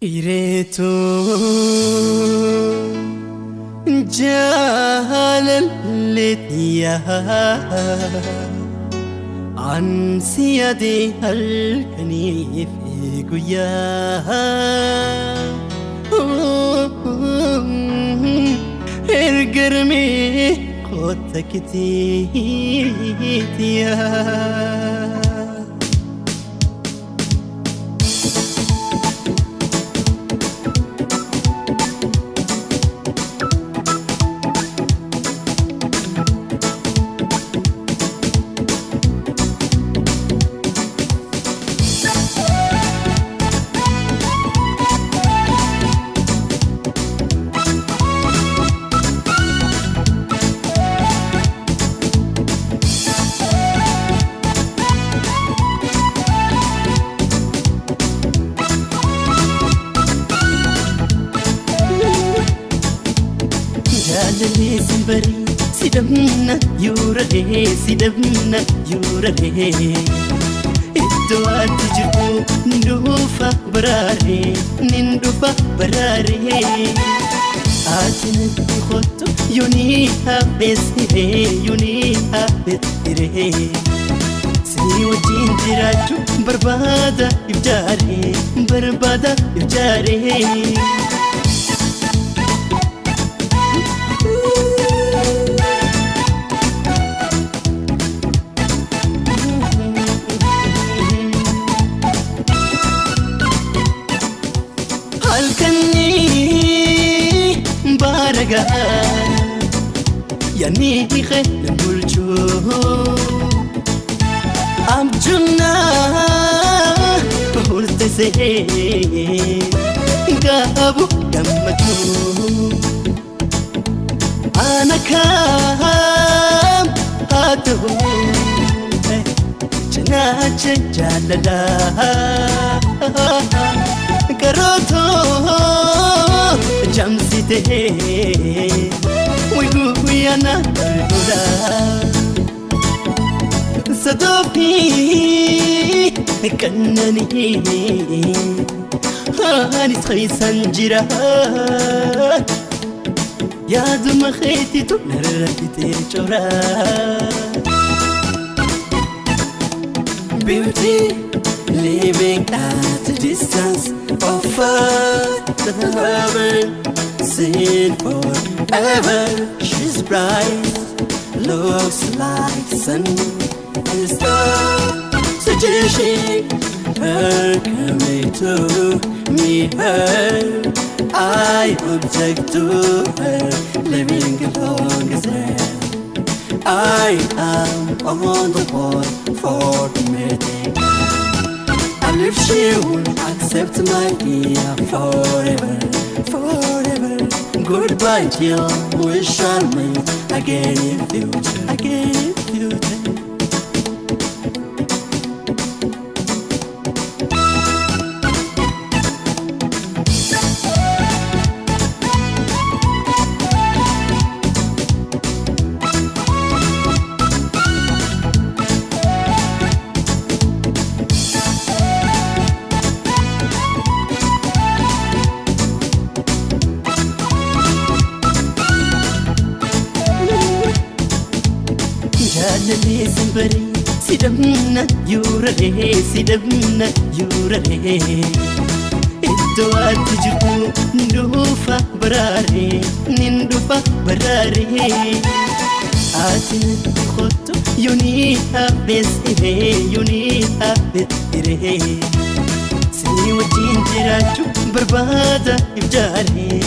إيريتو جاللتيا عن سيادي هالكني في قيا إرقرمي قوتكتيتيا جاللي سنبري سيدمنا يورالي سيدمنا يورالي الدوات تجربو ندوفا براري آتنا خطو يونيها بسيري سني وجين جراجو بربادا يبجاري الكني بارقا يعني خير بولجو أمجنا قلت سهي قابو قمتو أنا كام هاتو جناج جاللا كروتو جمسيته ويقويانا الهدى صدوقي كنني هاني تخيسان جيران يا دم خيتي تنرفتي جورا Beauty living at a distance of heaven, seen forever. She's bright, looks like sun and star. Suggesting her coming to meet her. I object to her living along as well. I am on the board for meeting. And if she will accept my idea forever, goodbye till we shall meet again in future, جاللي سنبري سيدمنا يورالي الدوات تجربو ندوفا براري آتنا خطو يونيها بسيري سني وجين جراجو بربادا يبجاري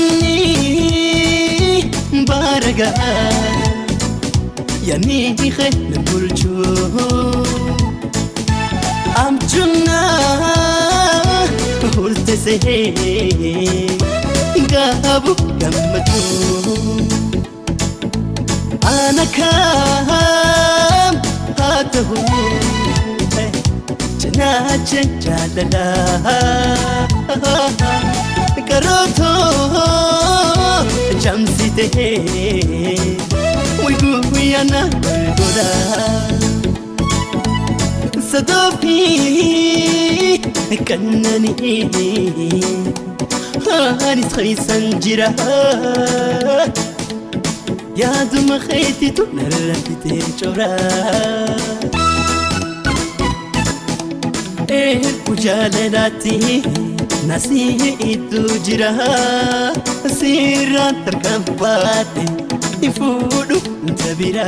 الكني بارقا يعني خير بولجو أمجنا قلت سهي قابو قمتو أنا كام هاتو Naacha jaalala karootoo jamsitee way guyyaana golgola sadoofi kannanii anis keeysan jira yaaduma keetitu narrafitee coraa Ujalelati nasiitu jira sirraan tarkaanfaate ifuudhu tabira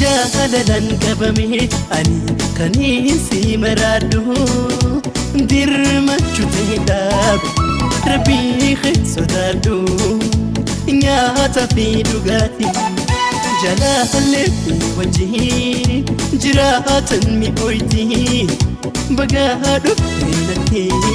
jaalalan qabame ani kaniisi maraadhu dirmachutee dhaabe rabbii kee sodaadhu nyaata fi dhugaatii jalalee wajjin jiraatan mi'ooyti bagaadhu eelatee